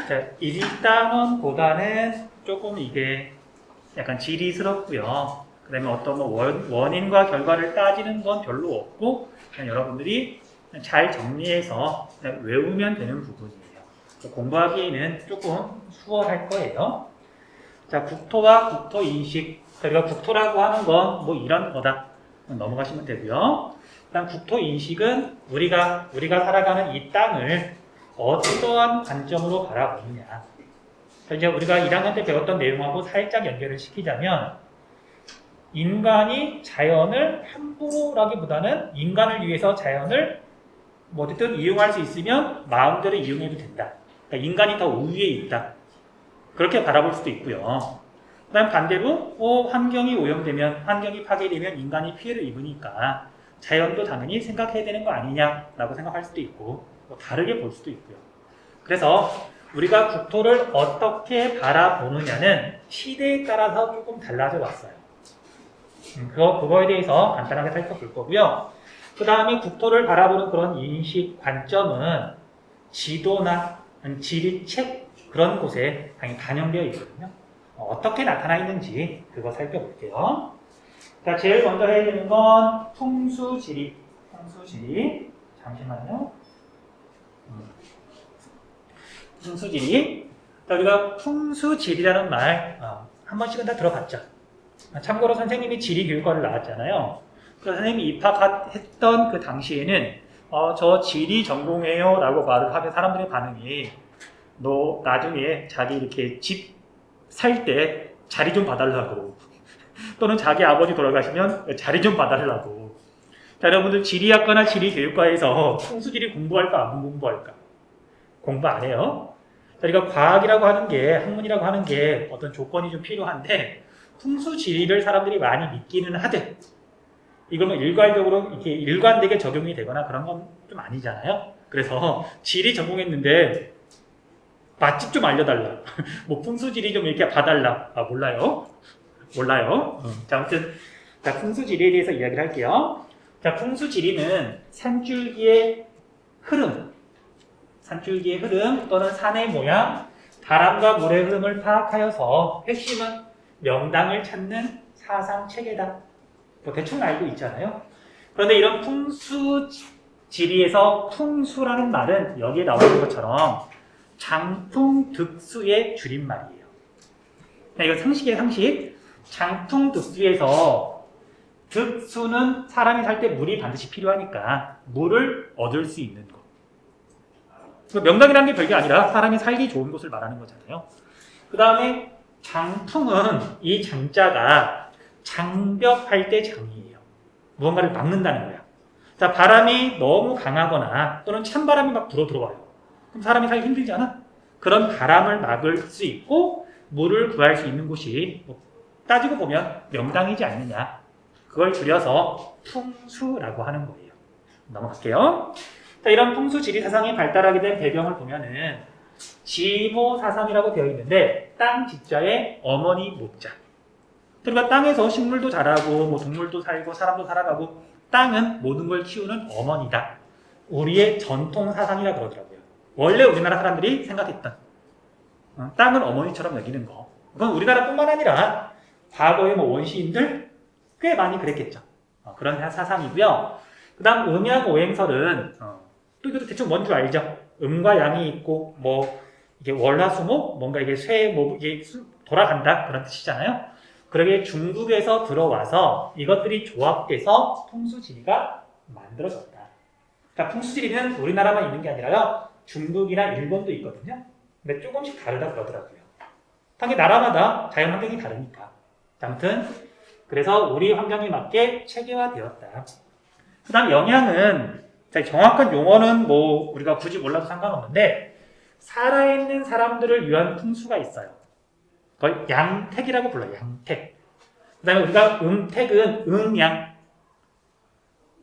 자, 일단원보다는 조금 이게 약간 지리스럽고요. 그 다음에 어떤 뭐 원인과 결과를 따지는 건 별로 없고, 그냥 여러분들이 그냥 잘 정리해서 그냥 외우면 되는 부분이에요. 공부하기에는 조금 수월할 거예요. 자, 국토와 국토인식. 우리가 국토라고 하는 건 뭐 이런 거다. 넘어가시면 되고요. 일단 국토인식은 우리가 살아가는 이 땅을 어떠한 관점으로 바라보느냐. 이제 우리가 1학년 때 배웠던 내용하고 살짝 연결을 시키자면, 인간이 자연을 함부로라기보다는 인간을 위해서 자연을 뭐 어쨌든 이용할 수 있으면 마음대로 이용해도 된다. 그러니까 인간이 더 우위에 있다. 그렇게 바라볼 수도 있고요. 그 다음 반대로 환경이 오염되면, 환경이 파괴되면 인간이 피해를 입으니까 자연도 당연히 생각해야 되는 거 아니냐라고 생각할 수도 있고, 뭐 다르게 볼 수도 있고요. 그래서 우리가 국토를 어떻게 바라보느냐는 시대에 따라서 조금 달라져 왔어요. 그거에 대해서 간단하게 살펴볼 거고요. 그 다음에 국토를 바라보는 그런 인식 관점은 지도나 지리책 그런 곳에 당연히 반영되어 있거든요. 어떻게 나타나 있는지 그거 살펴볼게요. 자, 제일 먼저 해야 되는 건 풍수지리. 풍수지리. 잠시만요. 풍수지리. 자, 우리가 풍수지리라는 말 한 번씩은 다 들어봤죠. 참고로 선생님이 지리교육과를 나왔잖아요. 그래서 선생님이 입학했던 그 당시에는 저 지리 전공해요 라고 말을 하면 사람들의 반응이, 너 나중에 자기 이렇게 집 살 때 자리 좀 봐달라고, 또는 자기 아버지 돌아가시면 자리 좀 봐달라고. 자, 여러분들 지리학과나 지리교육과에서 풍수지리 공부할까 안 공부할까? 공부 안 해요. 자, 우리가 과학이라고 하는 게, 학문이라고 하는 게 어떤 조건이 좀 필요한데, 풍수지리를 사람들이 많이 믿기는 하되, 이걸 뭐 일괄적으로 이렇게 일관되게 적용이 되거나 그런 건 좀 아니잖아요. 그래서 지리 전공했는데 맛집 좀 알려달라. 뭐 풍수지리 좀 이렇게 봐달라. 몰라요. 자, 아무튼 자, 풍수지리에 대해서 이야기를 할게요. 자, 풍수지리는 산줄기의 흐름 또는 산의 모양, 바람과 물의 흐름을 파악하여서 핵심은 명당을 찾는 사상 체계다. 뭐 대충 알고 있잖아요. 그런데 이런 풍수지리에서 풍수라는 말은 여기에 나오는 것처럼 장풍득수의 줄임말이에요. 이거 상식이에요, 상식. 장풍득수에서 득수는 사람이 살 때 물이 반드시 필요하니까 물을 얻을 수 있는 것. 명당이라는 게 별게 아니라 사람이 살기 좋은 곳을 말하는 거잖아요. 그 다음에 장풍은 이 장자가 장벽할 때 장이에요. 무언가를 막는다는 거야. 자, 바람이 너무 강하거나 또는 찬바람이 막 불어 들어와요. 그럼 사람이 살기 힘들잖아. 그런 바람을 막을 수 있고 물을 구할 수 있는 곳이 따지고 보면 명당이지 않느냐. 그걸 줄여서 풍수라고 하는 거예요. 넘어갈게요. 자, 이런 풍수지리 사상이 발달하게 된 배경을 보면은 지모사삼이라고 되어 있는데, 땅 지자에 어머니 모자. 그러니까 땅에서 식물도 자라고 뭐 동물도 살고 사람도 살아가고 땅은 모든 걸 키우는 어머니다. 우리의 전통 사상이라 그러더라고요. 원래 우리나라 사람들이 생각했던 땅을 어머니처럼 여기는 거. 그건 우리나라뿐만 아니라 과거의 뭐 원시인들 꽤 많이 그랬겠죠. 그런 사상이고요. 그 다음 음양 오행설은 또 이것도 대충 뭔 줄 알죠? 음과 양이 있고 뭐 이게 월화수목 뭔가 이게 이게 돌아간다 그런 뜻이잖아요. 그러게 중국에서 들어와서 이것들이 조합돼서 풍수지리가 만들어졌다. 그러니까 풍수지리는 우리나라만 있는 게 아니라요, 중국이나 일본도 있거든요. 근데 조금씩 다르다 그러더라고요. 당연히 나라마다 자연 환경이 다르니까. 아무튼 그래서 우리 환경에 맞게 체계화되었다. 그 다음 영양은, 정확한 용어는 뭐 우리가 굳이 몰라도 상관없는데, 살아있는 사람들을 위한 풍수가 있어요. 그걸 양택이라고 불러요. 양택. 그 다음에 우리가 음택은 음양,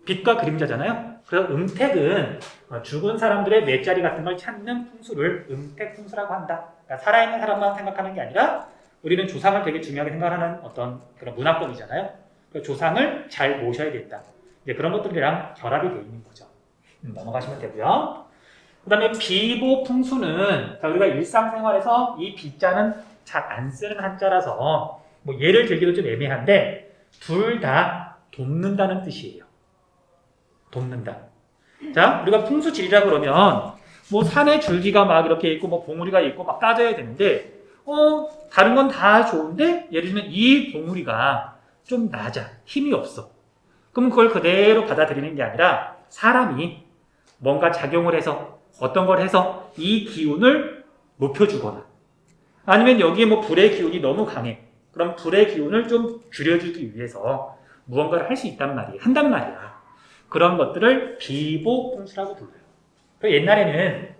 빛과 그림자잖아요. 그래서 음택은 죽은 사람들의 맷자리 같은 걸 찾는 풍수를 음택풍수라고 한다. 그러니까 살아있는 사람만 생각하는 게 아니라 우리는 조상을 되게 중요하게 생각하는 어떤 그런 문화권이잖아요. 조상을 잘 모셔야 된다. 이제 그런 것들이랑 결합이 되어 있는 거죠. 넘어가시면 되고요. 그 다음에 비보풍수는 자, 우리가 일상생활에서 이 비자는 잘 안 쓰는 한자라서 뭐 예를 들기도 좀 애매한데 둘 다 돕는다는 뜻이에요. 돕는다. 자, 우리가 풍수지리라 그러면 뭐 산에 줄기가 막 이렇게 있고 뭐 봉우리가 있고 막 따져야 되는데 다른 건 다 좋은데 예를 들면 이 봉우리가 좀 낮아. 힘이 없어. 그럼 그걸 그대로 받아들이는 게 아니라 사람이 뭔가 작용을 해서 어떤 걸 해서 이 기운을 높여주거나 아니면 여기에 뭐 불의 기운이 너무 강해. 그럼 불의 기운을 좀 줄여주기 위해서 무언가를 할 수 있단 말이에요. 한단 말이야. 그런 것들을 비보풍수라고 불러요. 옛날에는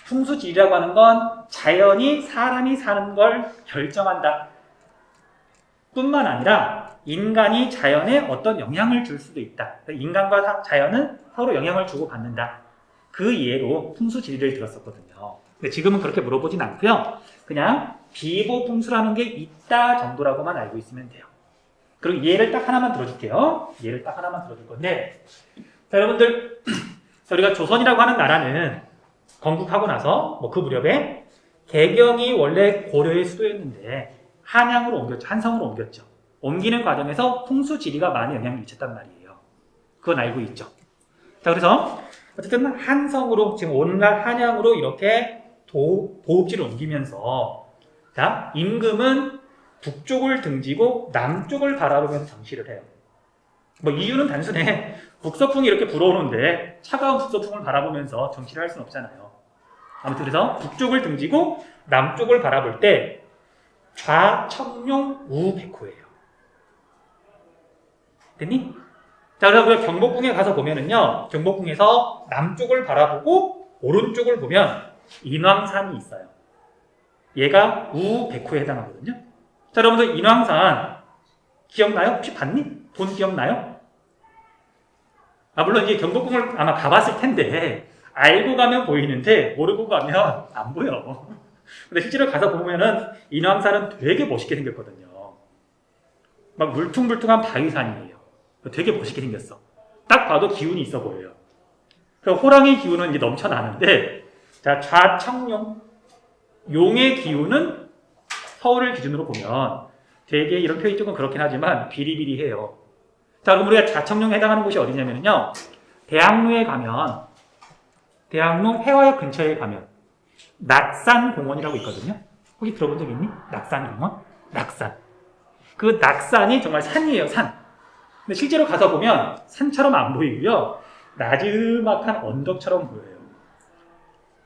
풍수지리라고 하는 건 자연이 사람이 사는 걸 결정한다. 뿐만 아니라 인간이 자연에 어떤 영향을 줄 수도 있다. 인간과 자연은 서로 영향을 주고받는다. 그 이해로 풍수지리를 들었었거든요. 근데 지금은 그렇게 물어보진 않고요. 그냥 비보풍수라는 게 있다 정도라고만 알고 있으면 돼요. 그리고 예를 딱 하나만 들어줄게요. 예를 딱 하나만 들어줄 건데 자, 여러분들 우리가 조선이라고 하는 나라는 건국하고 나서 뭐 그 무렵에 개경이 원래 고려의 수도였는데 한양으로 옮겼죠. 한성으로 옮겼죠. 옮기는 과정에서 풍수지리가 많이 영향을 미쳤단 말이에요. 그건 알고 있죠. 자, 그래서 어쨌든 한성으로 지금 오늘날 한양으로 이렇게 도읍지를 옮기면서 자, 임금은 북쪽을 등지고 남쪽을 바라보면서 정치를 해요. 뭐 이유는 단순해. 북서풍이 이렇게 불어오는데 차가운 북서풍을 바라보면서 정치를 할 수는 없잖아요. 아무튼 그래서 북쪽을 등지고 남쪽을 바라볼 때 좌청룡 우백호예요. 됐니? 자, 그래서 우리가 경복궁에 가서 보면은요, 경복궁에서 남쪽을 바라보고 오른쪽을 보면 인왕산이 있어요. 얘가 우백호에 해당하거든요. 자, 여러분들 인왕산 기억나요? 혹시 봤니? 본 기억나요? 물론 이제 경복궁을 아마 가봤을 텐데 알고 가면 보이는데 모르고 가면 안 보여. 근데 실제로 가서 보면은 인왕산은 되게 멋있게 생겼거든요. 막 물퉁물퉁한 바위산이에요. 되게 멋있게 생겼어. 딱 봐도 기운이 있어 보여요. 그래서 호랑이 기운은 이제 넘쳐나는데 자, 좌청룡 용의 기운은 서울을 기준으로 보면 되게 이런 표현이 조금 그렇긴 하지만 비리비리해요. 자, 그럼 우리가 좌청룡에 해당하는 곳이 어디냐면요. 대학로에 가면, 대학로 해화역 근처에 가면 낙산공원이라고 있거든요. 혹시 들어본 적 있니? 낙산공원? 낙산. 그 낙산이 정말 산이에요, 산. 근데 실제로 가서 보면 산처럼 안 보이고요. 나지막한 언덕처럼 보여요.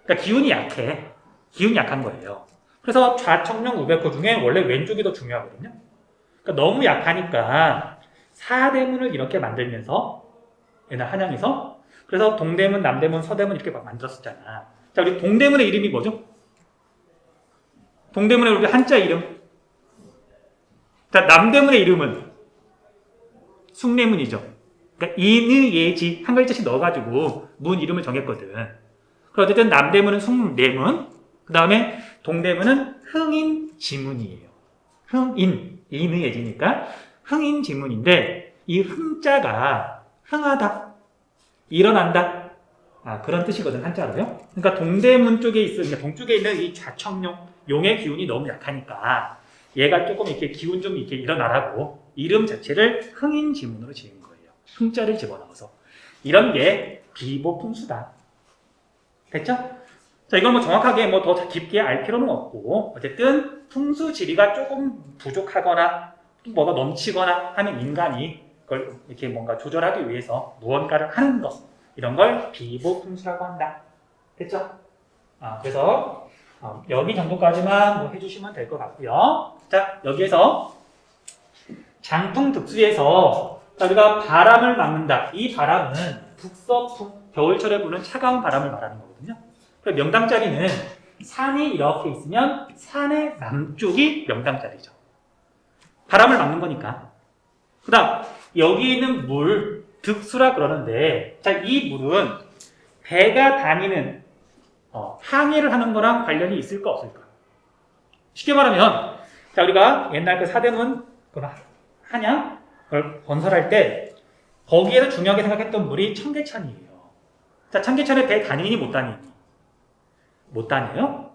그러니까 기운이 약해. 기운이 약한 거예요. 그래서 좌청룡 우백호 중에 원래 왼쪽이 더 중요하거든요. 그러니까 너무 약하니까 사대문을 이렇게 만들면서 옛날 한양에서 그래서 동대문, 남대문, 서대문 이렇게 막 만들었었잖아. 자, 우리 동대문의 이름이 뭐죠? 동대문의 우리 한자 이름. 자, 남대문의 이름은 숭례문이죠. 그러니까 이느 예지 한 글자씩 넣어가지고 문 이름을 정했거든. 그럼 어쨌든 남대문은 숭례문, 그 다음에 동대문은 흥인지문이에요. 흥인, 이느 예지니까 흥인지문인데 이 흥자가 흥하다, 일어난다, 그런 뜻이거든, 한자로요. 그러니까 동대문 쪽에 있으니까 동쪽에 있는 이 좌청룡, 용의 기운이 너무 약하니까 얘가 조금 이렇게 기운 좀 이렇게 일어나라고 이름 자체를 흥인지문으로 지은 거예요. 흥자를 집어넣어서. 이런 게 비보풍수다. 됐죠? 자, 이건 뭐 정확하게 뭐 더 깊게 알 필요는 없고 어쨌든 풍수지리가 조금 부족하거나 뭐가 넘치거나 하면 인간이 그걸 이렇게 뭔가 조절하기 위해서 무언가를 하는 것, 이런 걸 비보풍수라고 한다. 됐죠? 그래서 여기 정도까지만 뭐 해주시면 될 것 같고요. 자, 여기에서 장풍득수에서 우리가 바람을 막는다. 이 바람은 북서풍, 겨울철에 부는 차가운 바람을 말하는 거거든요. 그래서 명당자리는 산이 이렇게 있으면 산의 남쪽이 명당자리죠. 바람을 막는 거니까. 그 다음 여기 있는 물, 득수라 그러는데 자, 이 물은 배가 다니는 항해를 하는 거랑 관련이 있을까 없을까? 쉽게 말하면 자, 우리가 옛날 그 사대문 한양 그걸 건설할 때 거기에서 중요하게 생각했던 물이 청계천이에요. 자, 자, 청계천에 배 다니니 못 다니니? 못 다녀요?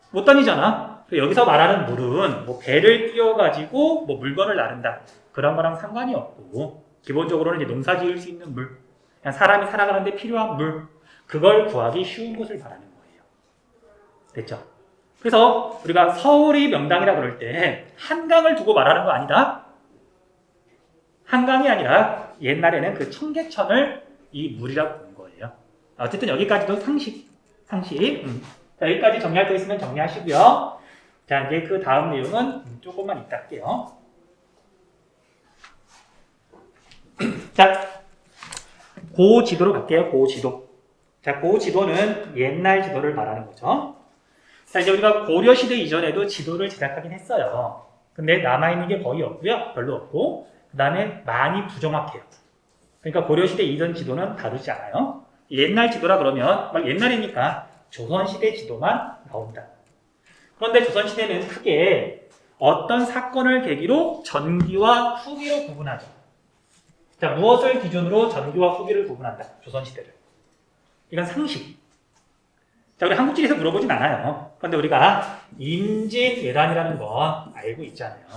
못 다니잖아. 여기서 말하는 물은 뭐 배를 띄워가지고 뭐 물건을 나른다. 그런 거랑 상관이 없고, 기본적으로는 이제 농사 지을 수 있는 물, 그냥 사람이 살아가는데 필요한 물, 그걸 구하기 쉬운 곳을 말하는 거예요. 됐죠? 그래서 우리가 서울이 명당이라 그럴 때 한강을 두고 말하는 거 아니다? 한강이 아니라 옛날에는 그 청계천을 이 물이라고 부른 거예요. 어쨌든 여기까지도 상식. 자, 여기까지 정리할 거 있으면 정리하시고요. 자, 이제 그 다음 내용은 조금만 이따 할게요. 자, 고지도로 갈게요. 고지도. 자, 고지도는 옛날 지도를 말하는 거죠. 자, 이제 우리가 고려시대 이전에도 지도를 제작하긴 했어요. 근데 남아있는 게 거의 없고요. 별로 없고. 그 다음에 많이 부정확해요. 그러니까 고려시대 이전 지도는 다루지 않아요. 옛날 지도라 그러면, 막 옛날이니까 조선시대 지도만 나온다. 그런데 조선시대는 크게 어떤 사건을 계기로 전기와 후기로 구분하죠. 자, 무엇을 기준으로 전기와 후기를 구분한다. 조선시대를. 이건 상식. 자, 우리 한국지에서 물어보진 않아요. 그런데 우리가 임진왜란이라는 건 알고 있잖아요.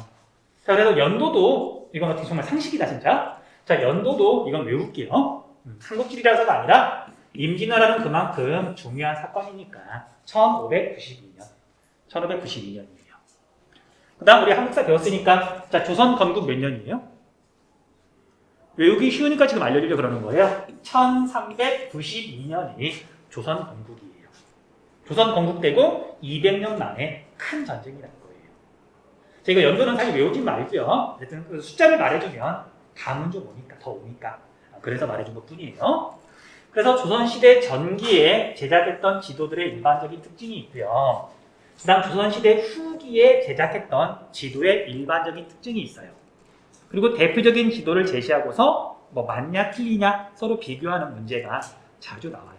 자, 그래서 연도도, 이건 어떻게 정말 상식이다, 진짜. 자, 연도도 이건 외울게요. 한국지리라서가 아니라 임진왜란은 그만큼 중요한 사건이니까 1592년. 1592년이에요. 그 다음 우리 한국사 배웠으니까, 자, 조선 건국 몇 년이에요? 외우기 쉬우니까 지금 알려주려고 그러는 거예요. 1392년이 조선 건국이에요. 조선 건국되고 200년 만에 큰 전쟁이라는 거예요. 자, 이거 연도는 사실 외우지 말고요. 어쨌든 그 숫자를 말해주면 감은 좀 오니까, 더 오니까. 그래서 말해준 것 뿐이에요. 그래서 조선시대 전기에 제작했던 지도들의 일반적인 특징이 있고요. 그 다음 조선시대 후기에 제작했던 지도의 일반적인 특징이 있어요. 그리고 대표적인 지도를 제시하고서 뭐 맞냐 틀리냐 서로 비교하는 문제가 자주 나와요.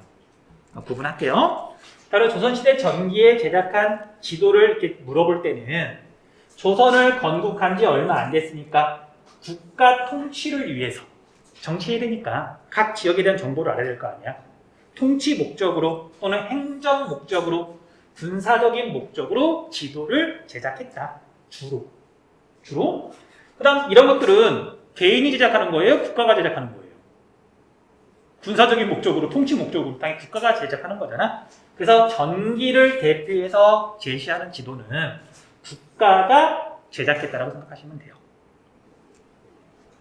구분할게요. 따로 조선시대 전기에 제작한 지도를 이렇게 물어볼 때는 조선을 건국한 지 얼마 안 됐으니까 국가 통치를 위해서 정치해야 되니까 각 지역에 대한 정보를 알아야 될 거 아니야. 통치 목적으로 또는 행정 목적으로 군사적인 목적으로 지도를 제작했다. 주로. 그 다음 이런 것들은 개인이 제작하는 거예요? 국가가 제작하는 거예요? 군사적인 목적으로, 통치 목적으로 당연히 국가가 제작하는 거잖아. 그래서 전기를 대표해서 제시하는 지도는 국가가 제작했다라고 생각하시면 돼요.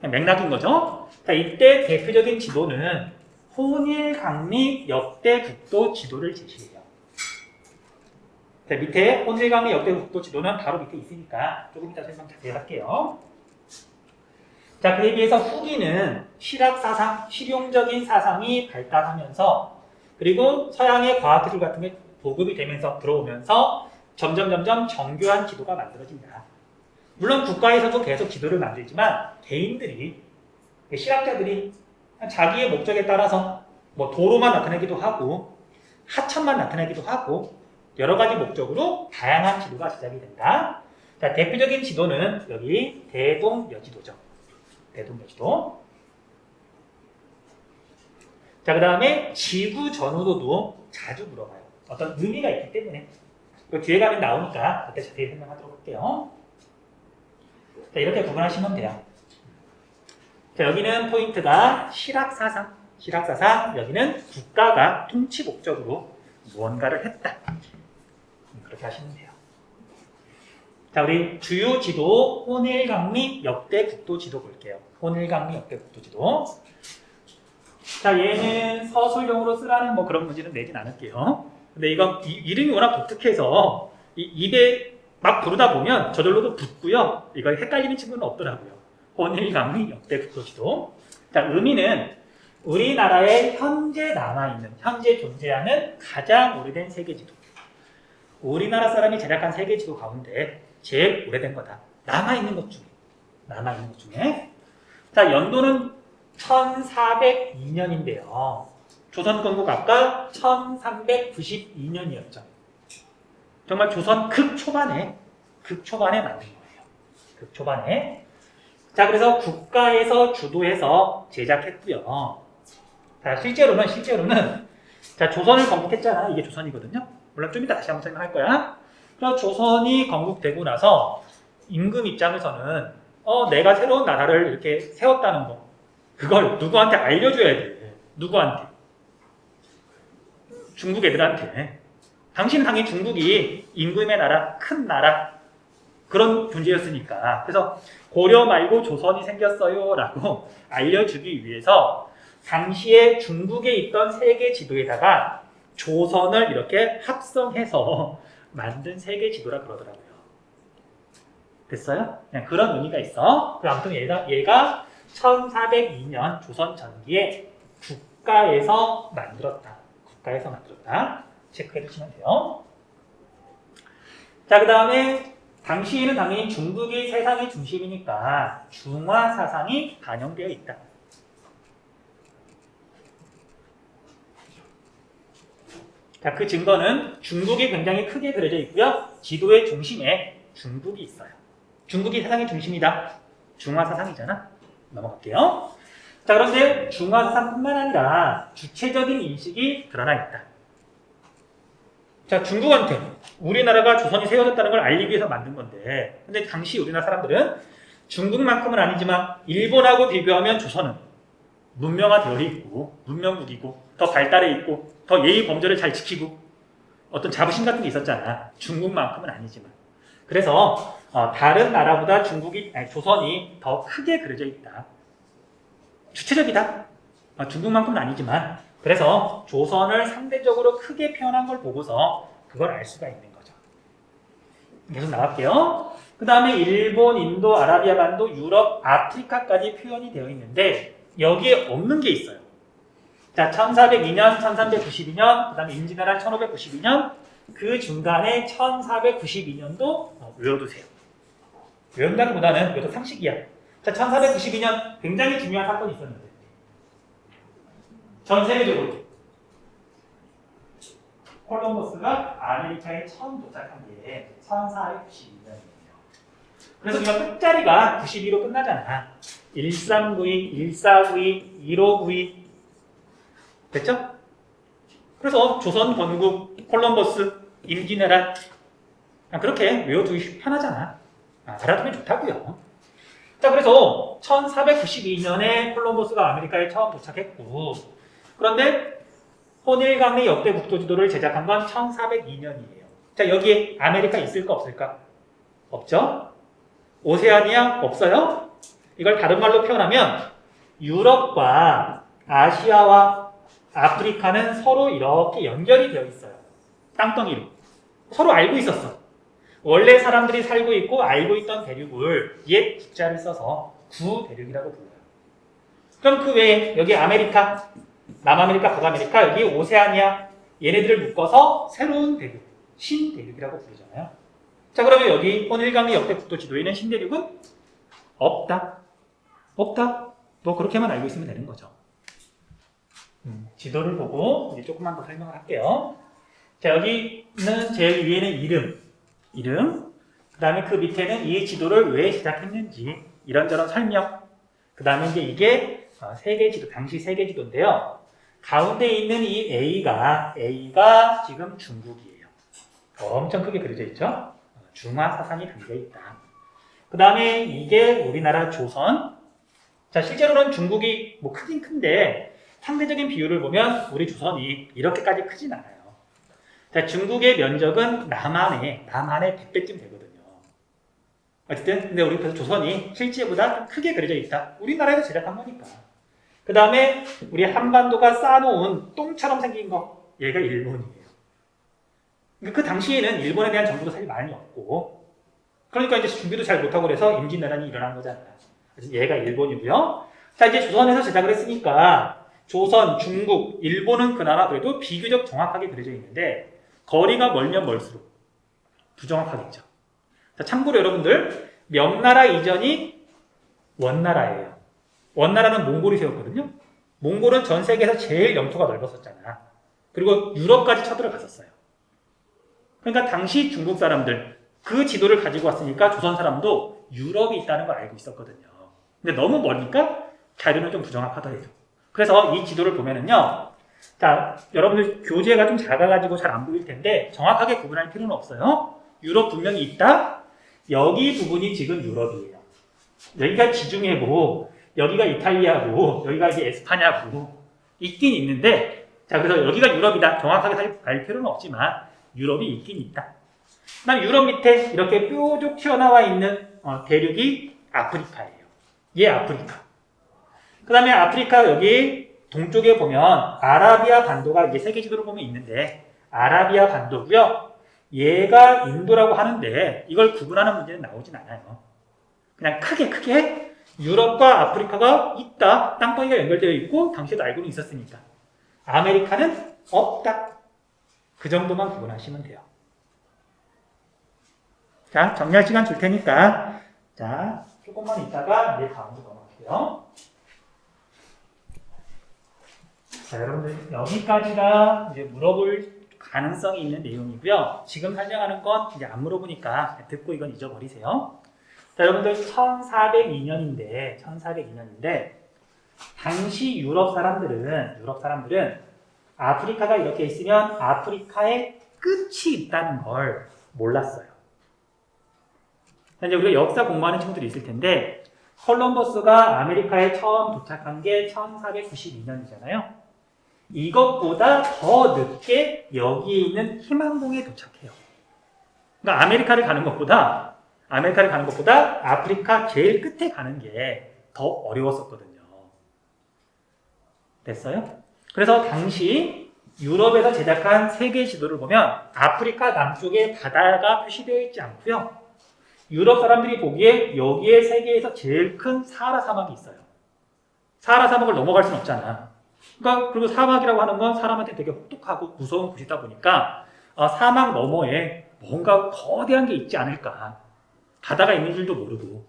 맥락인 거죠. 자, 이때 대표적인 지도는 혼일강리 역대 국도 지도를 제시해요. 자, 밑에 혼일강리 역대 국도 지도는 바로 밑에 있으니까 조금 이따 설명 자세히 할게요. 자, 그에 비해서 후기는 실학사상, 실용적인 사상이 발달하면서 그리고 서양의 과학기술 같은 게 보급이 되면서 들어오면서 점점 정교한 지도가 만들어진다. 물론 국가에서도 계속 지도를 만들지만 개인들이, 실학자들이 자기의 목적에 따라서 뭐 도로만 나타내기도 하고 하천만 나타내기도 하고 여러 가지 목적으로 다양한 지도가 제작이 된다. 자, 대표적인 지도는 여기 대동여지도죠. 대동여지도. 자, 그 다음에 지구 전후도도 자주 물어봐요. 어떤 의미가 있기 때문에. 뒤에 가면 나오니까 그때 자세히 설명하도록 할게요. 자, 이렇게 구분하시면 돼요. 자, 여기는 포인트가 실학사상, 여기는 국가가 통치 목적으로 무언가를 했다. 그렇게 하시면 돼요. 자, 우리 주요 지도 혼일강리 역대 국도 지도 볼게요. 혼일강리 역대 국도 지도. 자, 얘는 서술용으로 쓰라는 뭐 그런 문제는 내진 않을게요. 근데 이거 이름이 워낙 독특해서 입에 막 부르다 보면 저절로도 붙고요. 이거 헷갈리는 친구는 없더라고요. 혼일강리 역대 국도 지도. 자, 의미는 우리나라에 현재 남아있는, 현재 존재하는 가장 오래된 세계지도. 우리나라 사람이 제작한 세계지도 가운데 제일 오래된 거다. 남아있는 것 중에. 자, 연도는 1402년인데요. 조선 건국 아까 1392년이었죠. 정말 조선 극초반에 만든 거예요. 극초반에. 자, 그래서 국가에서 주도해서 제작했고요. 자, 실제로는 자, 조선을 건국했잖아. 이게 조선이거든요. 물론 좀 이따 다시 한번 설명할 거야. 그래서 조선이 건국되고 나서 임금 입장에서는 내가 새로운 나라를 이렇게 세웠다는 거, 그걸 누구한테 알려줘야 돼. 누구한테? 중국 애들한테. 당신 당연히 중국이 임금의 나라, 큰 나라 그런 존재였으니까. 그래서 고려 말고 조선이 생겼어요 라고 알려주기 위해서 당시에 중국에 있던 세계 지도에다가 조선을 이렇게 합성해서 만든 세계 지도라 그러더라고요. 됐어요? 그냥 그런 의미가 있어. 아무튼 얘가 1402년 조선 전기에 국가에서 만들었다. 체크해 주시면 돼요. 자, 그 다음에 당시에는 당연히 중국이 세상의 중심이니까 중화 사상이 반영되어 있다. 자, 그 증거는 중국이 굉장히 크게 그려져 있고요. 지도의 중심에 중국이 있어요. 중국이 세상의 중심이다. 중화 사상이잖아. 넘어갈게요. 자, 그런데 중화 사상뿐만 아니라 주체적인 인식이 드러나 있다. 자, 중국한테 우리나라가 조선이 세워졌다는 걸 알리기 위해서 만든 건데, 근데 당시 우리나라 사람들은 중국만큼은 아니지만 일본하고 비교하면 조선은 문명화되어 있고 문명국이고 더 발달해 있고 더 예의 범절을 잘 지키고 어떤 자부심 같은 게 있었잖아. 중국만큼은 아니지만. 그래서 다른 나라보다 조선이 더 크게 그려져 있다. 주체적이다. 중국만큼은 아니지만. 그래서 조선을 상대적으로 크게 표현한 걸 보고서 그걸 알 수가 있는 거죠. 계속 나갈게요. 그 다음에 일본, 인도, 아라비아 반도, 유럽, 아프리카까지 표현이 되어 있는데 여기에 없는 게 있어요. 자, 1402년, 1392년, 그 다음에 임진왜란 1592년, 그 중간에 1492년도 외워두세요. 외운다기보다는 이것도 상식이야. 자, 1492년 굉장히 중요한 사건이 있었는데 전 세계적으로 콜럼버스가 아메리카에 처음 도착한 게 1492년이에요. 그래서 우리가 끝자리가 92로 끝나잖아. 1392, 1492, 1592 됐죠? 그래서 조선 건국, 콜럼버스, 임진왜란 그렇게 외워두기 편하잖아. 알아두면 좋다고요. 자, 그래서 1492년에 콜럼버스가 아메리카에 처음 도착했고, 그런데 혼일강리 역대 국토지도를 제작한 건 1402년이에요. 자, 여기에 아메리카 있을까 없을까? 없죠? 오세아니아 없어요? 이걸 다른 말로 표현하면 유럽과 아시아와 아프리카는 서로 이렇게 연결이 되어 있어요. 땅덩이로. 서로 알고 있었어. 원래 사람들이 살고 있고 알고 있던 대륙을 옛 국자를 써서 구대륙이라고 불러요. 그럼 그 외에 여기 아메리카, 남아메리카, 북아메리카, 여기 오세아니아 얘네들을 묶어서 새로운 대륙, 신대륙이라고 부르잖아요. 자, 그러면 여기 혼일강리 역대 국토 지도에는 신대륙은 없다. 뭐 그렇게만 알고 있으면 되는 거죠. 지도를 보고 이제 조금만 더 설명을 할게요. 자, 여기는 제일 위에는 이름, 그 다음에 그 밑에는 이 지도를 왜 제작했는지 이런저런 설명, 그 다음에 이게 세계지도, 당시 세계지도인데요. 가운데 있는 이 A가 지금 중국이에요. 엄청 크게 그려져 있죠? 중화 사상이 담겨 있다. 그 다음에 이게 우리나라 조선. 자, 실제로는 중국이 뭐 크긴 큰데 상대적인 비율을 보면 우리 조선이 이렇게까지 크진 않아요. 자, 중국의 면적은 남한의 100배쯤 되거든요. 어쨌든 근데 우리 그래서 조선이 실제보다 크게 그려져 있다. 우리나라에서 제작한 거니까. 그 다음에 우리 한반도가 쌓아놓은 똥처럼 생긴 거, 얘가 일본이에요. 그 당시에는 일본에 대한 정보도 사실 많이 없고, 그러니까 이제 준비도 잘 못하고 그래서 임진왜란이 일어난 거잖아요. 그래서 얘가 일본이고요. 자, 이제 조선에서 제작을 했으니까 조선, 중국, 일본은 그나마 그래도 비교적 정확하게 그려져 있는데 거리가 멀면 멀수록 부정확하겠죠. 자, 참고로 여러분들, 명나라 이전이 원나라예요. 원나라는 몽골이 세웠거든요. 몽골은 전 세계에서 제일 영토가 넓었었잖아. 그리고 유럽까지 쳐들어갔었어요. 그러니까 당시 중국 사람들, 그 지도를 가지고 왔으니까 조선 사람도 유럽이 있다는 걸 알고 있었거든요. 근데 너무 머니까 자료는 좀 부정확하더라도. 그래서 이 지도를 보면은요. 자, 여러분들 교재가 좀 작아가지고 잘 안 보일 텐데 정확하게 구분할 필요는 없어요. 유럽 분명히 있다. 여기 부분이 지금 유럽이에요. 여기가 지중해고 여기가 이탈리아고 여기가 이제 에스파냐고 있긴 있는데 자 그래서 여기가 유럽이다. 정확하게 알 필요는 없지만 유럽이 있긴 있다. 그다음 유럽 밑에 이렇게 뾰족 튀어나와 있는 대륙이 아프리카예요. 얘 아프리카. 그 다음에 아프리카 여기 동쪽에 보면 아라비아 반도가 이제 세계 지도를 보면 있는데 아라비아 반도고요. 얘가 인도라고 하는데 이걸 구분하는 문제는 나오진 않아요. 그냥 크게 유럽과 아프리카가 있다. 땅덩이가 연결되어 있고 당시에도 알고는 있었으니까. 아메리카는 없다. 그 정도만 구분하시면 돼요. 자, 정리할 시간 줄 테니까 자, 조금만 있다가 이제 다음으로 넘어갈게요. 자, 여러분들 여기까지가 이제 물어볼 가능성이 있는 내용이고요. 지금 설명하는 건 이제 안 물어보니까 듣고 이건 잊어버리세요. 자, 여러분들 1402년인데 당시 유럽 사람들은 아프리카가 이렇게 있으면 아프리카에 끝이 있다는 걸 몰랐어요. 이제 우리가 역사 공부하는 친구들이 있을 텐데 콜럼버스가 아메리카에 처음 도착한 게 1492년이잖아요. 이것보다 더 늦게 여기에 있는 희망봉에 도착해요. 그러니까 아메리카를 가는 것보다 아프리카 제일 끝에 가는 게 더 어려웠었거든요. 됐어요? 그래서 당시 유럽에서 제작한 세계 지도를 보면 아프리카 남쪽에 바다가 표시되어 있지 않고요. 유럽 사람들이 보기에 여기에 세계에서 제일 큰 사하라 사막이 있어요. 사하라 사막을 넘어갈 수는 없잖아. 그러니까 그리고 사막이라고 하는 건 사람한테 되게 혹독하고 무서운 곳이다 보니까 사막 너머에 뭔가 거대한 게 있지 않을까. 바다가 있는 줄도 모르고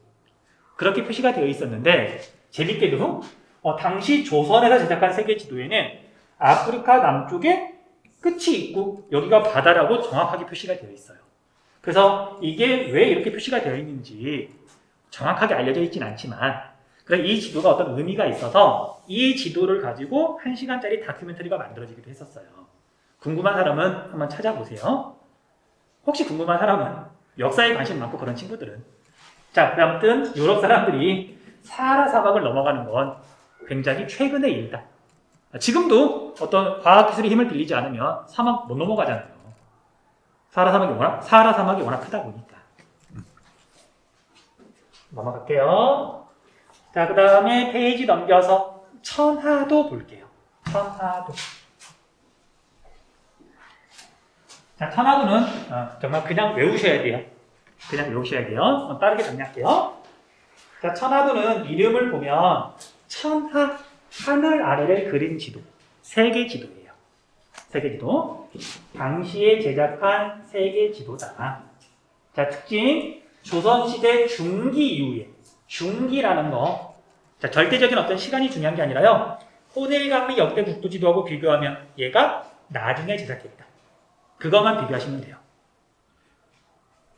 그렇게 표시가 되어 있었는데 재밌게도 당시 조선에서 제작한 세계 지도에는 아프리카 남쪽에 끝이 있고 여기가 바다라고 정확하게 표시가 되어 있어요. 그래서 이게 왜 이렇게 표시가 되어 있는지 정확하게 알려져 있진 않지만 이 지도가 어떤 의미가 있어서 이 지도를 가지고 1시간짜리 다큐멘터리가 만들어지기도 했었어요. 궁금한 사람은 한번 찾아보세요. 혹시 궁금한 사람은 역사에 관심 많고 그런 친구들은 자, 아무튼 유럽 사람들이 사하라 사막을 넘어가는 건 굉장히 최근의 일이다. 지금도 어떤 과학기술의 힘을 빌리지 않으면 사막 못 넘어가잖아요. 사하라 사막이 워낙 크다 보니까. 넘어갈게요. 자, 그 다음에 페이지 넘겨서 천하도 볼게요. 천하도. 자, 천하도는 정말 그냥 외우셔야 돼요. 빠르게 정리할게요. 자, 천하도는 이름을 보면 천하, 하늘 아래를 그린 지도, 세계 지도예요. 세계 지도. 당시에 제작한 세계 지도다. 자, 특징, 조선시대 중기 이후에, 중기라는 거, 자, 절대적인 어떤 시간이 중요한 게 아니라요, 호넬강리 역대 국도지도하고 비교하면 얘가 나중에 제작했다. 그것만 비교하시면 돼요.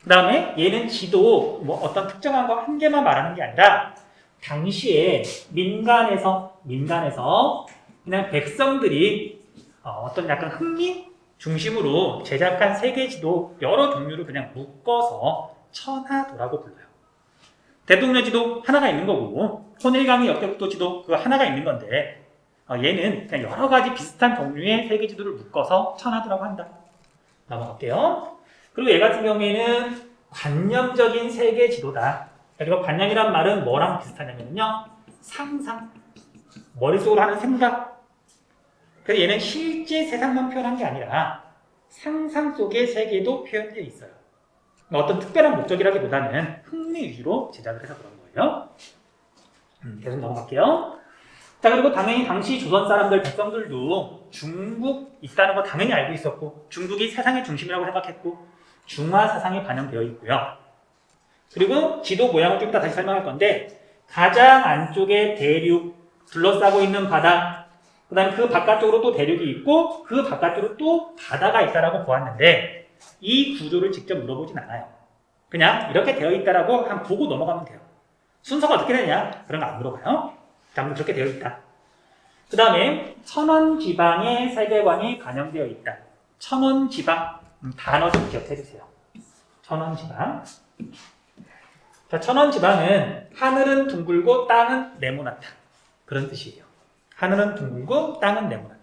그 다음에 얘는 지도 뭐 어떤 특정한 거 한 개만 말하는 게 아니라 당시에 민간에서 그냥 백성들이 어떤 약간 흥미 중심으로 제작한 세계 지도 여러 종류를 그냥 묶어서 천하도라고 불러요. 대동여 지도 하나가 있는 거고 호넬강리 역대국도 지도 그거 하나가 있는 건데 얘는 그냥 여러 가지 비슷한 종류의 세계 지도를 묶어서 천하도라고 한다. 넘어갈게요. 그리고 얘 같은 경우에는 관념적인 세계 지도다. 그리고 관념이란 말은 뭐랑 비슷하냐면요. 상상. 머릿속으로 하는 생각. 그래서 얘는 실제 세상만 표현한 게 아니라 상상 속의 세계도 표현되어 있어요. 어떤 특별한 목적이라기보다는 흥미 위주로 제작을 해서 그런 거예요. 계속 넘어갈게요. 자, 그리고 당연히 당시 조선 사람들, 백성들도 중국 있다는 거 당연히 알고 있었고 중국이 세상의 중심이라고 생각했고 중화 사상에 반영되어 있고요. 그리고 지도 모양을 좀 이따 다시 설명할 건데 가장 안쪽에 대륙, 둘러싸고 있는 바다, 그 다음에 그 바깥쪽으로 또 대륙이 있고 그 바깥쪽으로 또 바다가 있다라고 보았는데 이 구조를 직접 물어보진 않아요. 그냥 이렇게 되어 있다라고 한 보고 넘어가면 돼요. 순서가 어떻게 되냐? 그런 거 안 물어봐요. 다음은 그렇게 되어 있다. 그 다음에 천원지방의 세계관이 반영되어 있다. 천원지방 단어 좀 기억해 주세요. 천원지방. 자, 천원지방은 하늘은 둥글고 땅은 네모나다. 그런 뜻이에요. 하늘은 둥글고 땅은 네모나다.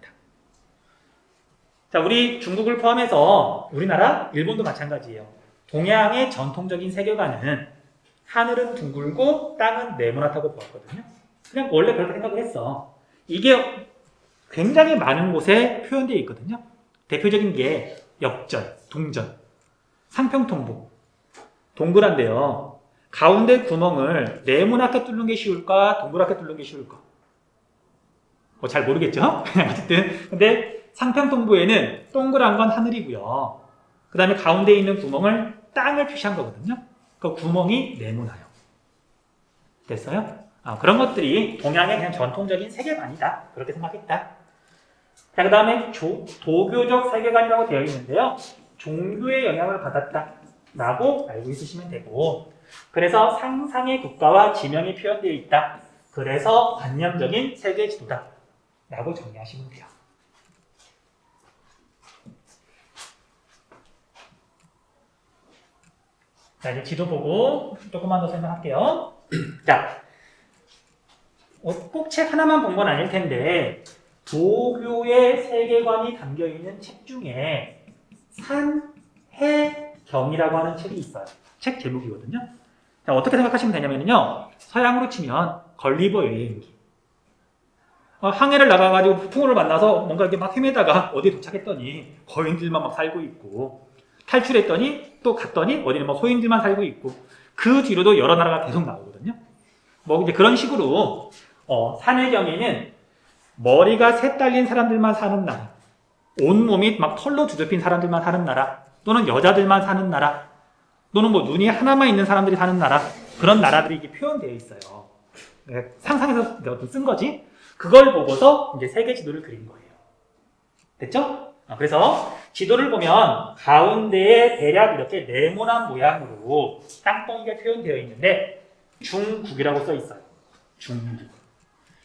자, 우리 중국을 포함해서 우리나라, 일본도 마찬가지예요. 동양의 전통적인 세계관은 하늘은 둥글고 땅은 네모나다고 보았거든요. 그냥 원래 그렇게 생각을 했어. 이게 굉장히 많은 곳에 표현되어 있거든요. 대표적인 게 역전, 동전, 상평통보, 동그란데요. 가운데 구멍을 네모나게 뚫는 게 쉬울까, 동그랗게 뚫는 게 쉬울까? 뭐 잘 모르겠죠? 어쨌든 근데 상평통보에는 동그란 건 하늘이고요. 그 다음에 가운데 있는 구멍을 땅을 표시한 거거든요. 그 구멍이 네모나요. 됐어요? 그런 것들이 동양의 그냥 전통적인 세계관이다. 그렇게 생각했다. 자, 그 다음에 도교적 세계관이라고 되어 있는데요. 종교의 영향을 받았다 라고 알고 있으시면 되고, 그래서 상상의 국가와 지명이 표현되어 있다. 그래서 관념적인 세계 지도다 라고 정리하시면 돼요. 자, 이제 지도 보고 조금만 더 설명할게요. 자, 꼭 책 하나만 본 건 아닐 텐데 도교의 세계관이 담겨있는 책 중에 산해경이라고 하는 책이 있어요. 책 제목이거든요. 자, 어떻게 생각하시면 되냐면요. 서양으로 치면 걸리버 여행기. 항해를 나가가지고 풍우를 만나서 뭔가 이렇게 막 헤매다가 어디에 도착했더니 거인들만 막 살고 있고, 탈출했더니 또 갔더니 어디는 막 소인들만 살고 있고, 그 뒤로도 여러 나라가 계속 나오거든요. 뭐 이제 그런 식으로 산해경에는 머리가 셋 달린 사람들만 사는 나라, 온몸이 막 털로 뒤덮인 사람들만 사는 나라, 또는 여자들만 사는 나라, 또는 뭐 눈이 하나만 있는 사람들이 사는 나라, 그런 나라들이 이게 표현되어 있어요. 상상해서 내가 쓴 거지. 그걸 보고서 이제 세계 지도를 그린 거예요. 됐죠? 그래서 지도를 보면 가운데에 대략 이렇게 네모난 모양으로 땅덩이가 표현되어 있는데 중국이라고 써 있어요. 중국.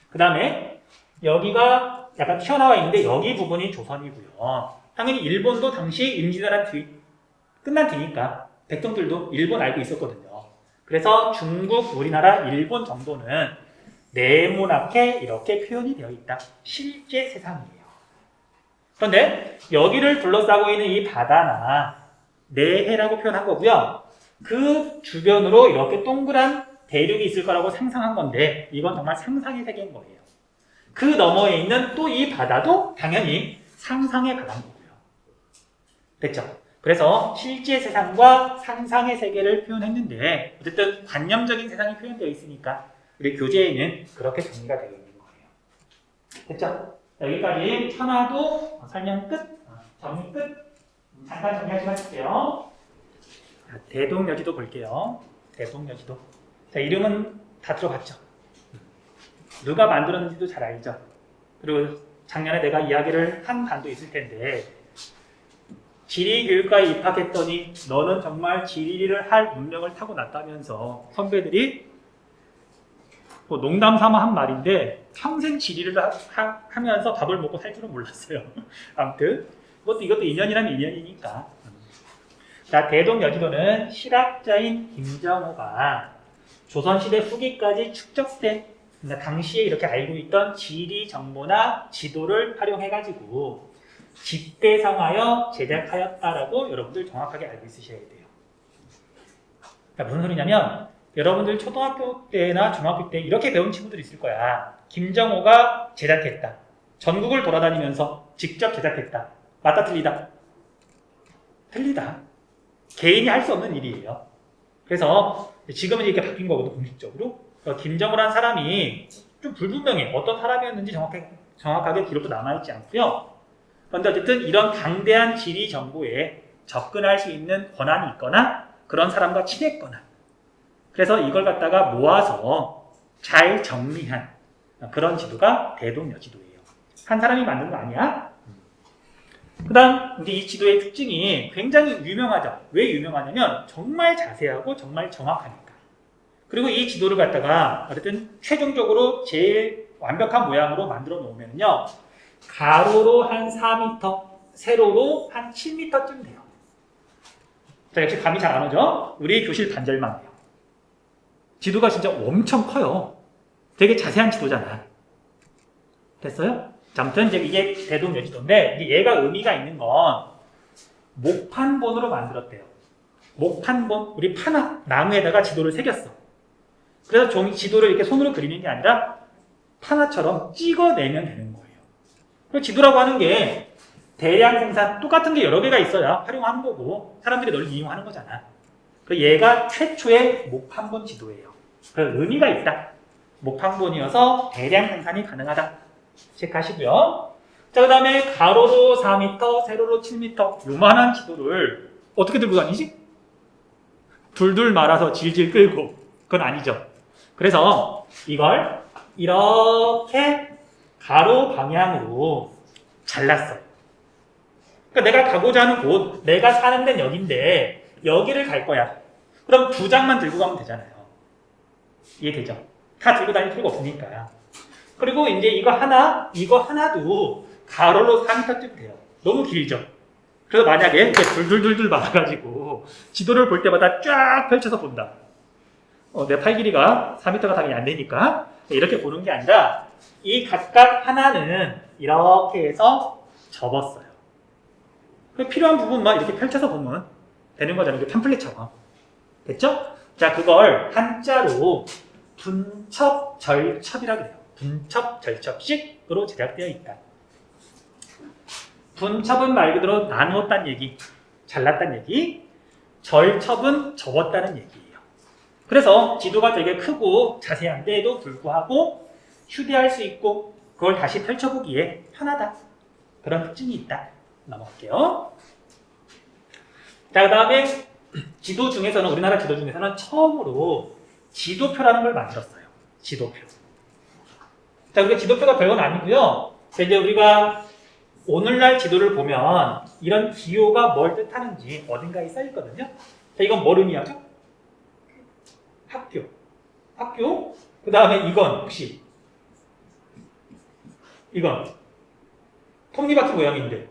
그 다음에 여기가 약간 튀어나와 있는데 여기 부분이 조선이고요. 당연히 일본도 당시 임진왜란 끝난 뒤니까 백성들도 일본 알고 있었거든요. 그래서 중국, 우리나라, 일본 정도는 네모나게 이렇게 표현이 되어 있다. 실제 세상이에요. 그런데 여기를 둘러싸고 있는 이 바다나 내해라고 표현한 거고요. 그 주변으로 이렇게 동그란 대륙이 있을 거라고 상상한 건데 이건 정말 상상의 세계인 거예요. 그 너머에 있는 또 이 바다도 당연히 상상의 바다인 거고요. 됐죠? 그래서 실제 세상과 상상의 세계를 표현했는데 어쨌든 관념적인 세상이 표현되어 있으니까 우리 교재에는 그렇게 정리가 되어 있는 거예요. 됐죠? 여기까지 천하도 설명 끝, 정리 끝. 잠깐 정리하시고 하실게요. 대동여지도 볼게요. 대동여지도. 자, 이름은 다 들어봤죠? 누가 만들었는지도 잘 알죠? 그리고 작년에 내가 이야기를 한 반도 있을 텐데 지리교육과에 입학했더니 너는 정말 지리를 할 운명을 타고났다면서 선배들이 뭐 농담 삼아 한 말인데 평생 지리를 하면서 밥을 먹고 살 줄은 몰랐어요. 아무튼 이것도 인연이라면 인연이니까. 자, 대동여지도는 실학자인 김정호가 조선시대 후기까지 축적된 그러니까 당시에 이렇게 알고 있던 지리 정보나 지도를 활용해가지고 집대성하여 제작하였다라고 여러분들 정확하게 알고 있으셔야 돼요. 그러니까 무슨 소리냐면 여러분들 초등학교 때나 중학교 때 이렇게 배운 친구들 있을 거야. 김정호가 제작했다. 전국을 돌아다니면서 직접 제작했다. 맞다 틀리다? 틀리다. 개인이 할 수 없는 일이에요. 그래서 지금은 이렇게 바뀐 거거든, 공식적으로. 김정호라는 사람이 좀 불분명해. 어떤 사람이었는지 정확하게 기록도 남아있지 않고요. 그런데 어쨌든 이런 강대한 지리 정보에 접근할 수 있는 권한이 있거나 그런 사람과 친했거나 그래서 이걸 갖다가 모아서 잘 정리한 그런 지도가 대동여지도예요. 한 사람이 만든 거 아니야? 그 다음 이제 이 지도의 특징이 굉장히 유명하죠. 왜 유명하냐면 정말 자세하고 정말 정확하니까. 그리고 이 지도를 갖다가 어쨌든 최종적으로 제일 완벽한 모양으로 만들어 놓으면요. 가로로 한 4m, 세로로 한 7m쯤 돼요. 자, 역시 감이 잘 안 오죠? 우리 교실 반절만 해요. 지도가 진짜 엄청 커요. 되게 자세한 지도잖아. 됐어요? 자, 아무튼 이게 대동여지도인데 이제 얘가 의미가 있는 건 목판본으로 만들었대요. 목판본, 우리 파나 나무에다가 지도를 새겼어. 그래서 지도를 이렇게 손으로 그리는 게 아니라 파나처럼 찍어내면 되는 거예요. 그리고 지도라고 하는 게 대량 생산, 똑같은 게 여러 개가 있어야 활용하는 거고 사람들이 널리 이용하는 거잖아. 그래서 얘가 최초의 목판본 지도예요. 그래서 의미가 있다. 목판본이어서 대량 생산이 가능하다. 체크하시고요. 자, 그 다음에 가로로 4m, 세로로 7m 요만한 지도를 어떻게 들고 다니지? 둘둘 말아서 질질 끌고. 그건 아니죠. 그래서 이걸 이렇게 가로 방향으로 잘랐어요. 그러니까 내가 가고자 하는 곳, 내가 사는 데는 여긴데 여기를 갈 거야. 그럼 2장만 들고 가면 되잖아요. 이해되죠? 다 들고 다닐 필요가 없으니까. 그리고 이제 이거 하나도 가로로 4m쯤 돼요. 너무 길죠? 그래서 만약에 이렇게 둘둘둘둘 말아가지고 지도를 볼 때마다 쫙 펼쳐서 본다. 내 팔 길이가 4m가 당연히 안 되니까 이렇게 보는 게 아니라 이 각각 하나는 이렇게 해서 접었어요. 필요한 부분만 이렇게 펼쳐서 보면 되는 거잖아요. 이게 팜플렛처럼. 됐죠? 자, 그걸 한자로 분첩절첩이라고 해요. 분첩절첩식으로 제작되어 있다. 분첩은 말 그대로 나누었다는 얘기, 잘랐다는 얘기, 절첩은 접었다는 얘기예요. 그래서 지도가 되게 크고 자세한데도 불구하고 휴대할 수 있고 그걸 다시 펼쳐보기에 편하다. 그런 특징이 있다. 넘어갈게요. 자, 그 다음에 지도 중에서는, 우리나라 지도 중에서는 처음으로 지도표라는 걸 만들었어요. 지도표. 자, 그게 지도표가 별건 아니고요. 이제 우리가 오늘날 지도를 보면 이런 기호가 뭘 뜻하는지 어딘가에 써있거든요. 자, 이건 뭘 의미하죠? 학교. 그 다음에 이건 혹시 이건 톱니바퀴 모양인데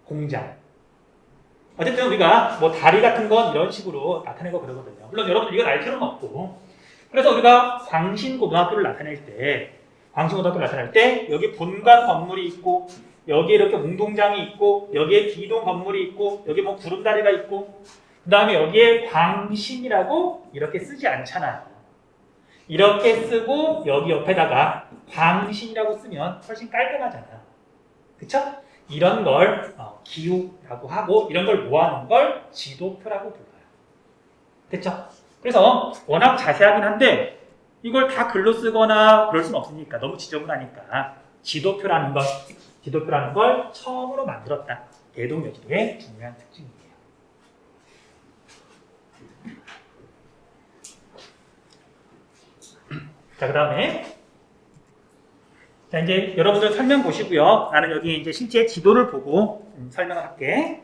공장. 어쨌든 우리가 뭐 다리 같은 건 이런 식으로 나타내고 그러거든요. 물론 여러분들 이건 알 필요는 없고. 그래서 우리가 광신고등학교를 나타낼 때 여기 본관 건물이 있고 여기에 이렇게 운동장이 있고 여기에 기동 건물이 있고 여기 뭐 구름다리가 있고 그 다음에 여기에 광신이라고 이렇게 쓰지 않잖아요. 이렇게 쓰고 여기 옆에다가 광신이라고 쓰면 훨씬 깔끔하잖아. 그쵸? 이런 걸 기호라고 하고 이런 걸 모아놓은 걸 지도표라고 불러요. 됐죠? 그래서 워낙 자세하긴 한데 이걸 다 글로 쓰거나 그럴 수는 없으니까 너무 지저분하니까 지도표라는 걸 처음으로 만들었다. 대동여지도의 중요한 특징이에요. 자, 그 다음에 자, 이제 여러분들 설명 보시고요. 나는 여기 이제 실제 지도를 보고 설명을 할게.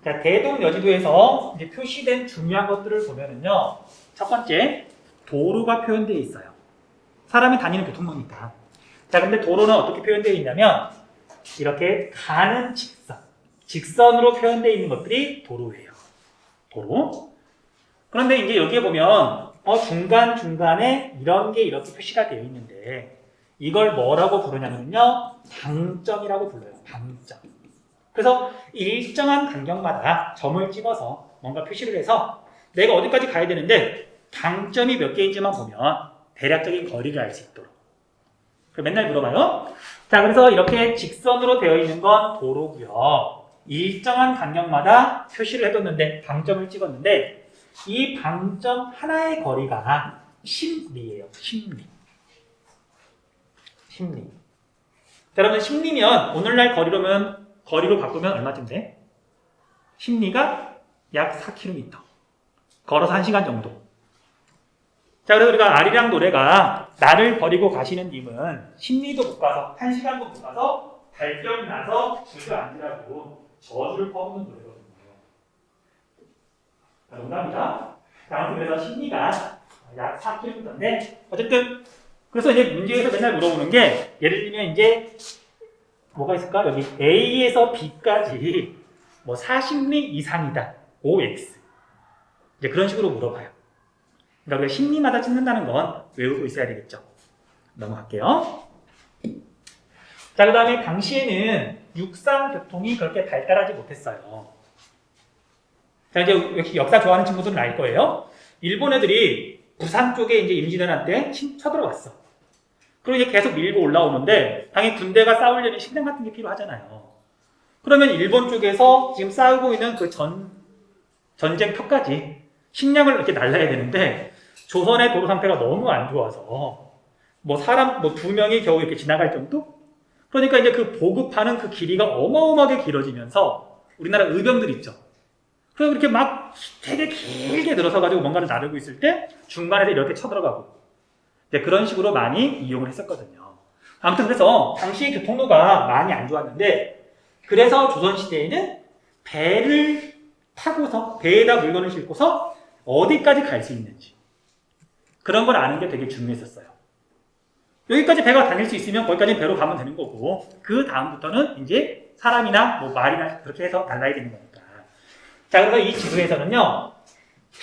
자, 대동여지도에서 이제 표시된 중요한 것들을 보면은요. 첫 번째, 도로가 표현되어 있어요. 사람이 다니는 교통로니까. 자, 근데 도로는 어떻게 표현되어 있냐면 이렇게 가는 직선으로 표현되어 있는 것들이 도로예요. 도로. 그런데 이제 여기에 보면 중간중간에 이런 게 이렇게 표시가 되어 있는데 이걸 뭐라고 부르냐면요. 방점이라고 불러요. 방점. 그래서 일정한 간격마다 점을 찍어서 뭔가 표시를 해서 내가 어디까지 가야 되는데 방점이 몇 개인지만 보면 대략적인 거리를 알 수 있도록. 맨날 물어봐요. 자, 그래서 이렇게 직선으로 되어 있는 건 도로고요. 일정한 간격마다 표시를 해뒀는데 방점을 찍었는데 이 방점 하나의 거리가 10리예요. 10리. 자, 여러분 10리면 오늘날 거리로 바꾸면 얼마쯤 돼? 10리가 약 4km. 걸어서 1시간 정도. 자, 그래서 우리가 아리랑 노래가 나를 버리고 가시는 님은 10리도 못 가서 1시간도 못 가서 발병 나서 주저앉으라고 저주를 퍼붓는 노래거든요. 농담이다. 아무튼 그래서 10리가 약 4km인데 어쨌든 그래서 이제 문제에서 맨날 물어보는 게 예를 들면 이제 뭐가 있을까? 여기 A에서 B까지 뭐 40리 이상이다. OX. 이제 그런 식으로 물어봐요. 그러니까 우리가 심리마다 찍는다는 건 외우고 있어야 되겠죠. 넘어갈게요. 자, 그 다음에 당시에는 육상교통이 그렇게 발달하지 못했어요. 자, 이제 역시 역사 좋아하는 친구들은 알 거예요. 일본 애들이 부산 쪽에 이제 임진왜란 쳐들어왔어. 그리고 이제 계속 밀고 올라오는데, 당연히 군대가 싸우려면 식량 같은 게 필요하잖아요. 그러면 일본 쪽에서 지금 싸우고 있는 그 전쟁 표까지 식량을 이렇게 날라야 되는데, 조선의 도로 상태가 너무 안 좋아서, 뭐 사람, 뭐 2명이 겨우 이렇게 지나갈 정도? 그러니까 이제 그 보급하는 그 길이가 어마어마하게 길어지면서, 우리나라 의병들 있죠. 그래서 이렇게 막 되게 길게 늘어서가지고 뭔가를 나르고 있을 때 중간에서 이렇게 쳐들어가고 이제 그런 식으로 많이 이용을 했었거든요. 아무튼 그래서 당시 교통로가 많이 안 좋았는데 그래서 조선시대에는 배를 타고서 배에다 물건을 싣고서 어디까지 갈 수 있는지 그런 걸 아는 게 되게 중요했었어요. 여기까지 배가 다닐 수 있으면 거기까지 배로 가면 되는 거고 그 다음부터는 이제 사람이나 뭐 말이나 그렇게 해서 날라야 되는 거니까. 자, 그래서 이 지도에서는요,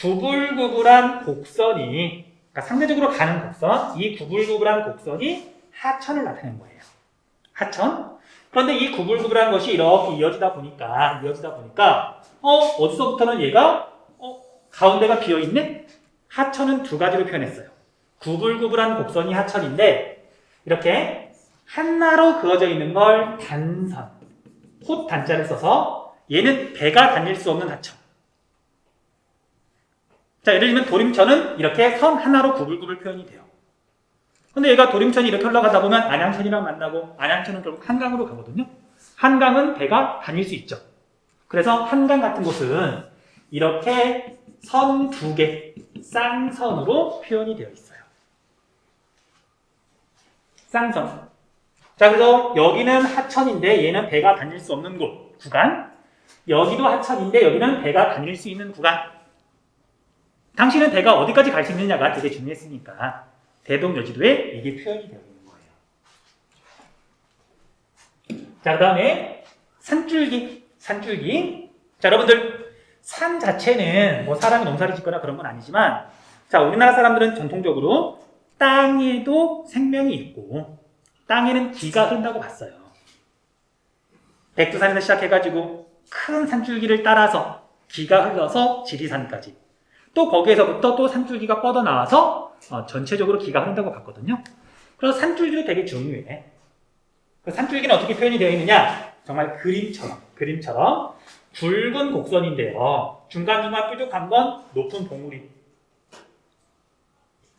구불구불한 곡선이, 그러니까 상대적으로 가는 곡선, 이 구불구불한 곡선이 하천을 나타낸 거예요. 하천. 그런데 이 구불구불한 것이 이렇게 이어지다 보니까, 어디서부터는 얘가, 가운데가 비어있네? 하천은 두 가지로 표현했어요. 구불구불한 곡선이 하천인데, 이렇게 한나로 그어져 있는 걸 단선, 홑 단자를 써서 얘는 배가 다닐 수 없는 하천. 자, 예를 들면 도림천은 이렇게 선 하나로 구불구불 표현이 돼요. 근데 얘가 도림천이 이렇게 올라가다 보면 안양천이랑 만나고 안양천은 결국 한강으로 가거든요. 한강은 배가 다닐 수 있죠. 그래서 한강 같은 곳은 이렇게 선 2개, 쌍선으로 표현이 되어 있어요. 쌍선. 자, 그래서 여기는 하천인데 얘는 배가 다닐 수 없는 곳, 구간. 여기도 하천인데 여기는 배가 다닐 수 있는 구간. 당시는 배가 어디까지 갈 수 있느냐가 되게 중요했으니까 대동여지도에 이게 표현이 되어 있는 거예요. 자, 그 다음에 산줄기. 자, 여러분들 산 자체는 뭐 사람이 농사를 짓거나 그런 건 아니지만 자, 우리나라 사람들은 전통적으로 땅에도 생명이 있고 땅에는 기가 흐른다고 봤어요. 백두산에서 시작해가지고 큰 산줄기를 따라서 기가 흘러서 지리산까지 또 거기에서부터 또 산줄기가 뻗어나와서 전체적으로 기가 흐른다고 봤거든요. 그래서 산줄기도 되게 중요해. 산줄기는 어떻게 표현이 되어 있느냐? 정말 그림처럼 굵은 곡선인데요. 중간중간 뾰족한 건 높은 봉우리.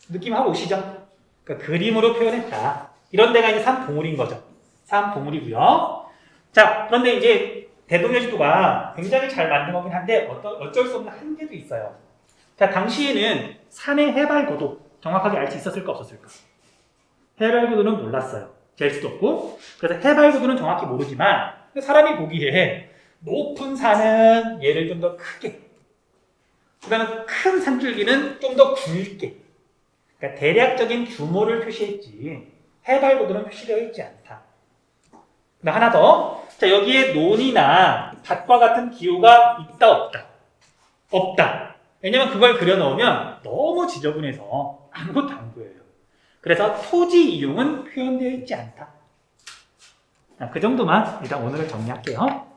느낌하고 오시죠? 그러니까 그림으로 표현했다. 이런 데가 이제 산봉우리인 거죠. 산봉우리고요. 자, 그런데 이제 대동여지도가 굉장히 잘 만든 거긴 한데 어쩔 수 없는 한계도 있어요. 자, 당시에는 산의 해발고도 정확하게 알 수 있었을까 없었을까? 해발고도는 몰랐어요. 잴 수도 없고. 그래서 해발고도는 정확히 모르지만 사람이 보기에 높은 산은 얘를 좀 더 크게, 그 다음에 큰 산줄기는 좀 더 굵게, 그러니까 대략적인 규모를 표시했지 해발고도는 표시되어 있지 않다. 하나 더. 자, 여기에 논이나 밭과 같은 기후가 있다 없다? 없다. 왜냐면 그걸 그려놓으면 너무 지저분해서 아무것도 안 보여요. 그래서 토지 이용은 표현되어 있지 않다. 자, 그 정도만 일단 오늘은 정리할게요.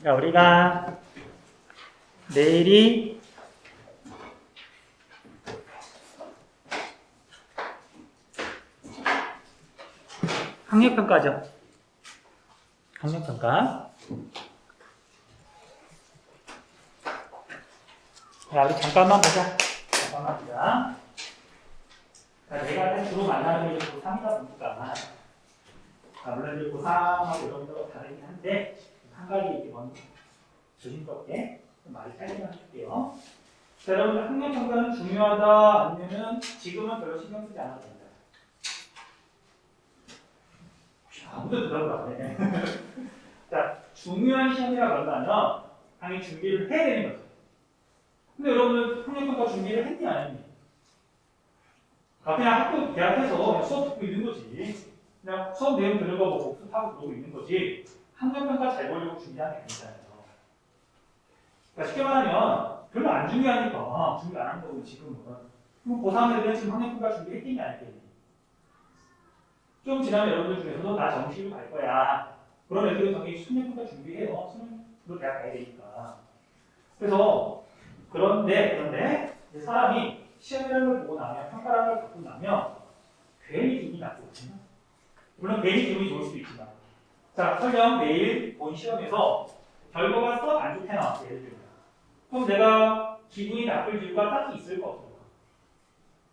자, 우리가 내일이 학력평가죠. 학력평가. 자, 우리 잠깐만 보자. 자, 내가 주로 만나는 게 고3이다 보니까 물론 이제 고3하고 이런 거 다르긴 한데 한 가지 이렇게 먼저 조심스럽게 말을 짧게만 해줄게요. 자, 여러분 학력평가는 중요하다 아니면은 지금은 별로 신경 쓰지 않아도 된다. 아무도 대답을 안 해. 자, 중요한 시험이라 그런다면 당연히 준비를 해야 되는 거죠. 근데 여러분은 학력평가 준비를 했니 안 했니? 그냥 학교 대학에서 그냥 수업 듣고 있는 거지. 그냥 수업 내용 들어가고 복습하고 그러고 있는 거지. 학력평가 잘 보려고 준비하는 게 아니잖아요. 그러니까 쉽게 말하면 별로 안 중요하니까 준비 안 한 거고 지금은. 그럼 고3 애들은 지금 학력평가 준비했겠니 안 했겠니? 좀 지나면 여러분들 중에서도 나 정시로 갈 거야. 그런 애들은 당연히 수능평가 준비해요. 수능으로 대학 가야 되니까. 그래서 그런데 이제 사람이 시험이라는 걸 보고 나면 평가라는 걸 받고 나면 괜히 기분이 나쁘거든요. 물론 괜히 기분이 좋을 수도 있지만 자 설령 내일 본 시험에서 결과가 썩 안 좋게 나왔어 예를 들면 그럼 내가 기분이 나쁠 이유가 딱히 있을까 없을까?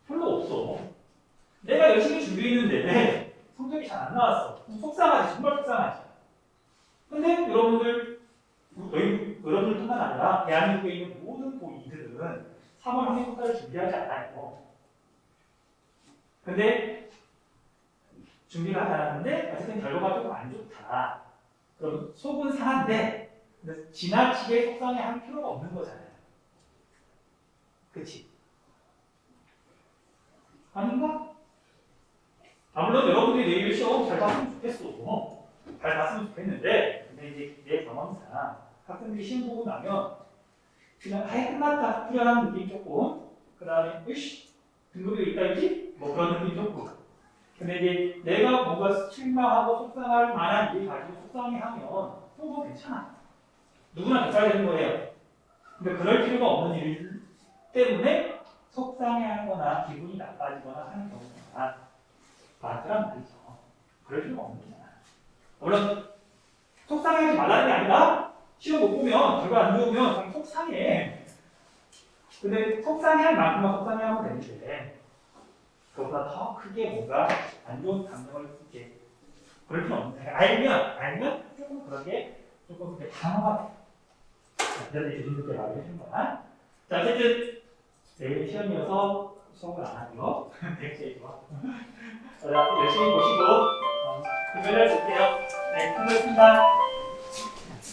별로 없어. 내가 열심히 준비했는데 성적이 잘 안 나왔어. 속상하지 정말 속상하지. 근데 여러분들뿐만 아니라 대한민국에 있는 모든 고이들은 3월 학력평가를 준비하지 않아요. 근데 준비를 하지 않았는데 어쨌든 결과가 조금 안 좋다. 그럼 속은 상한데 지나치게 속상해할 필요가 없는 거잖아요. 그치? 아닌가? 물론 여러분들이 내일 시험 잘 봤으면 좋겠어. 잘 봤으면 좋겠는데 근데 이제 내 경험상 학생들이 시험 보고 나면 그냥 아예 끝났다 후련한 느낌 조금 그 다음에 으이씨 등급이 있다 있지? 뭐 그런 느낌 조금 근데 이제 내가 뭔가 실망하고 속상할 만한 일 가지고 속상해하면 그거 괜찮아 누구나 괜찮아야 되는 거예요 근데 그럴 필요가 없는 일 때문에 속상해하거나 기분이 나빠지거나 하는 경우가 많더란 말이죠 그럴 필요가 없는 거잖아 물론 속상해하지 말라는 게 아니라 시험 못 보면 결과 안 좋으면 당연히 속상해. 근데 속상해할 만큼만 속상해하면 되는데 그것보다 더 크게 뭔가 안 좋은 감정을 이렇게 그럴 필요 없는데 알면 조금 그렇게 조금 이렇게 방어가 돼. 그래서 교수님들께 말을 해준 거야. 자 어쨌든 내일 시험이어서 수업을 안 하고요. 되게 좋아. 열심히 보시고 금요일에 볼게요. 네, 수고했습니다.